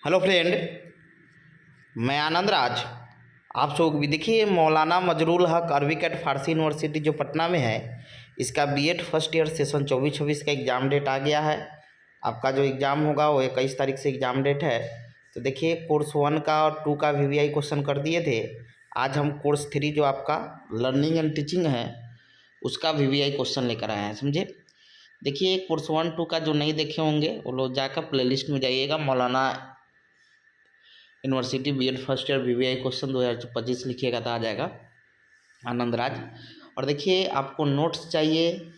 Hello friend, मैं आनंद राज। आप सब भी देखिए, मौलाना मजरूल हक अरबी कैट फारसी यूनिवर्सिटी जो पटना में है, इसका बीएड फर्स्ट ईयर सेशन 24-26 का एग्ज़ाम डेट आ गया है। आपका जो एग्ज़ाम होगा वो 21 तारीख से एग्ज़ाम डेट है। तो देखिए, कोर्स 1 का और 2 का वीवीआई क्वेश्चन कर दिए थे। आज हम कोर्स 3 जो आपका लर्निंग एंड टीचिंग है उसका वीवीआई क्वेश्चन लेकर आए हैं, समझे। देखिए, कोर्स 1-2 का जो नहीं देखे होंगे वो लोग जाकर प्लेलिस्ट में जाइएगा, Maulana university BEd first year VVI question 2025 लिखिएगा तो आ जाएगा, आनंद राज। और देखिए, आपको नोट्स चाहिए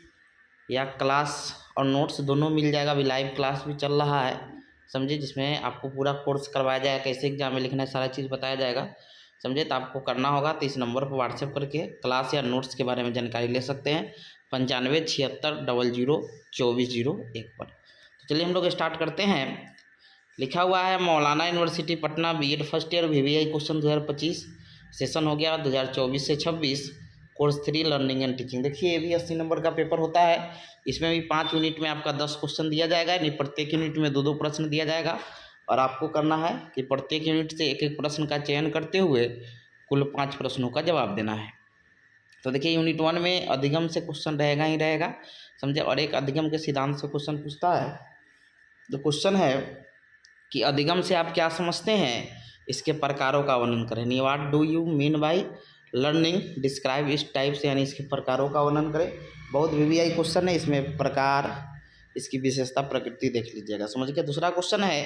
या क्लास और नोट्स दोनों मिल जाएगा। अभी लाइव क्लास भी चल रहा है, समझे, जिसमें आपको पूरा कोर्स करवाया जाएगा, कैसे एग्जाम में लिखना है, सारा चीज़ बताया जाएगा, समझे। तो आपको करना होगा तो इस नंबर पर व्हाट्सएप करके क्लास या नोट्स के बारे में जानकारी ले सकते हैं, 9576002401 पर। तो चलिए हम लोग स्टार्ट करते हैं। लिखा हुआ है Maulana university Patna BEd first year VVI question 2025, session हो गया 2024 से 26, कोर्स 3 लर्निंग एंड टीचिंग। देखिए, ये भी 80 नंबर का पेपर होता है। इसमें भी 5 यूनिट में आपका 10 क्वेश्चन दिया जाएगा, यानी प्रत्येक यूनिट में 2-2 प्रश्न दिया जाएगा। और आपको करना है कि प्रत्येक यूनिट से एक एक प्रश्न का चयन करते हुए कुल 5 प्रश्नों का जवाब देना है। तो देखिए, यूनिट 1 में अधिगम से क्वेश्चन रहेगा ही रहेगा, समझे। और एक अधिगम के सिद्धांत से क्वेश्चन पूछता है। तो क्वेश्चन है कि अधिगम से आप क्या समझते हैं, इसके प्रकारों का वर्णन करें। What do you mean by learning, describe इस टाइप से, यानी इसके प्रकारों का वर्णन करें। बहुत वीवीआई क्वेश्चन है, इसमें प्रकार, इसकी विशेषता, प्रकृति देख लीजिएगा, समझ के। दूसरा क्वेश्चन है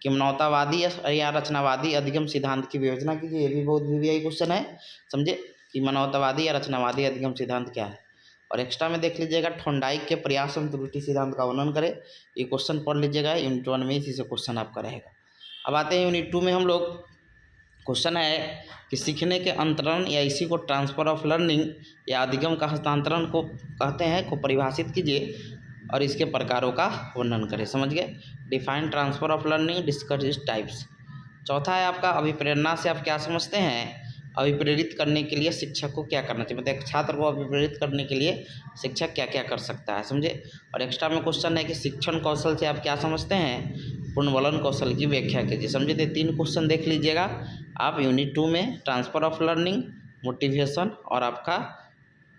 कि मानवतावादी या रचनावादी अधिगम सिद्धांत की विवेचना कीजिए। ये भी बहुत वीवीआई क्वेश्चन है, समझे, कि मानवतावादी या रचनावादी अधिगम सिद्धांत क्या है। और एक्स्ट्रा में देख लीजिएगा, थॉर्नडाइक के प्रयास एवं त्रुटि सिद्धांत का वर्णन करें। ये क्वेश्चन पढ़ लीजिएगा, यूनिट 1 में इसी से क्वेश्चन आपका रहेगा। अब आते हैं यूनिट 2 में। हम लोग क्वेश्चन है कि सीखने के अंतरण या इसी को ट्रांसफ़र ऑफ लर्निंग या अधिगम का हस्तांतरण को कहते हैं, को परिभाषित कीजिए और इसके प्रकारों का वर्णन करें, समझ गए। Define transfer of learning, discuss इस टाइप्स। चौथा है आपका अभिप्रेरणा से आप क्या समझते हैं। अभिप्रेरित करने के लिए शिक्षक को क्या करना चाहिए, मतलब एक छात्र को अभिप्रेरित करने के लिए शिक्षक क्या क्या कर सकता है, समझे। और एक्स्ट्रा में क्वेश्चन है कि शिक्षण कौशल से आप क्या समझते हैं, पुनर्वलन कौशल की व्याख्या कीजिए, समझे। तो 3 क्वेश्चन देख लीजिएगा आप यूनिट 2 में, ट्रांसफ़र ऑफ लर्निंग, मोटिवेशन और आपका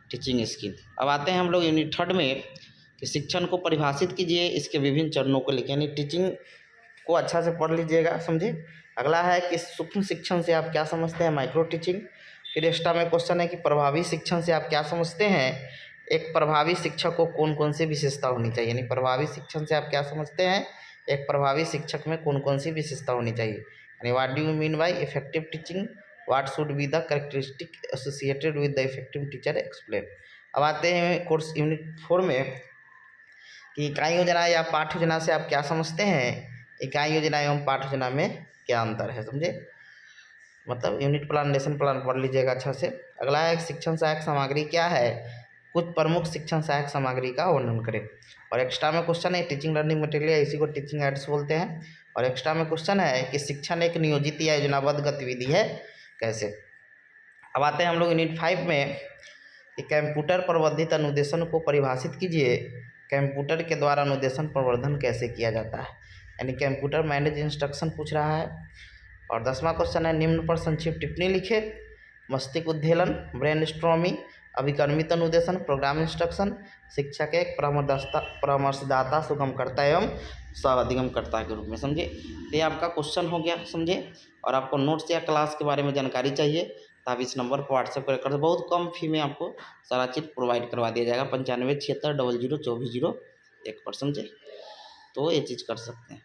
टीचिंग स्किल। अब आते हैं हम लोग यूनिट 3 में कि शिक्षण को परिभाषित कीजिए, इसके विभिन्न चरणों को लिखें, यानी टीचिंग को अच्छा से पढ़ लीजिएगा, समझे। अगला है कि सूक्ष्म शिक्षण से आप क्या समझते हैं, माइक्रो टीचिंग। फिर एक्स्ट्रा में क्वेश्चन है कि प्रभावी शिक्षण से आप क्या समझते हैं, एक प्रभावी शिक्षक को कौन कौन सी विशेषता होनी चाहिए, यानी प्रभावी शिक्षण से आप क्या समझते हैं, एक प्रभावी शिक्षक में कौन कौन सी विशेषता होनी चाहिए, यानी what do you mean by effective teaching, what should be the characteristic associated with the effective teacher, explain. अब आते हैं कोर्स यूनिट 4 में कि इकाई योजना या पाठ योजना से आप क्या समझते हैं, इकाई योजना एवं पाठ योजना में क्या अंतर है, समझे। मतलब यूनिट प्लान, लेसन प्लान पढ़ लीजिएगा अच्छा से। अगला है शिक्षण सहायक सामग्री क्या है, कुछ प्रमुख शिक्षण सहायक सामग्री का वर्णन करें। और एक्स्ट्रा में क्वेश्चन है टीचिंग लर्निंग मटेरियल, इसी को टीचिंग एड्स बोलते हैं। और एक्स्ट्रा में क्वेश्चन है कि शिक्षण एक नियोजित या योजनाबद्ध गतिविधि है, कैसे। अब आते हैं हम लोग यूनिट 5 में कि कंप्यूटर प्रवर्धित अनुदेशन को परिभाषित कीजिए, कंप्यूटर के द्वारा अनुदेशन प्रवर्धन कैसे किया जाता है, यानी कंप्यूटर मैनेज इंस्ट्रक्शन पूछ रहा है। और 10वां क्वेश्चन है निम्न पर संक्षिप्त टिप्पणी लिखे, मस्तिष्क उद्वेलन, ब्रेन स्ट्रॉमिंग, अभिकर्मित अनुदेशन, प्रोग्राम इंस्ट्रक्शन, शिक्षक एक परामर्शदाता, सुगमकर्ता एवं सह अधिगमकर्ता के रूप में, समझे। ये आपका क्वेश्चन हो गया, समझे। और आपको नोट्स या क्लास के बारे में जानकारी चाहिए तो आप इस नंबर पर व्हाट्सएप कर बहुत कम फी में आपको सारा चीज़ प्रोवाइड करवा दिया जाएगा, 9576002401 पर, समझे। तो ये चीज़ कर सकते हैं।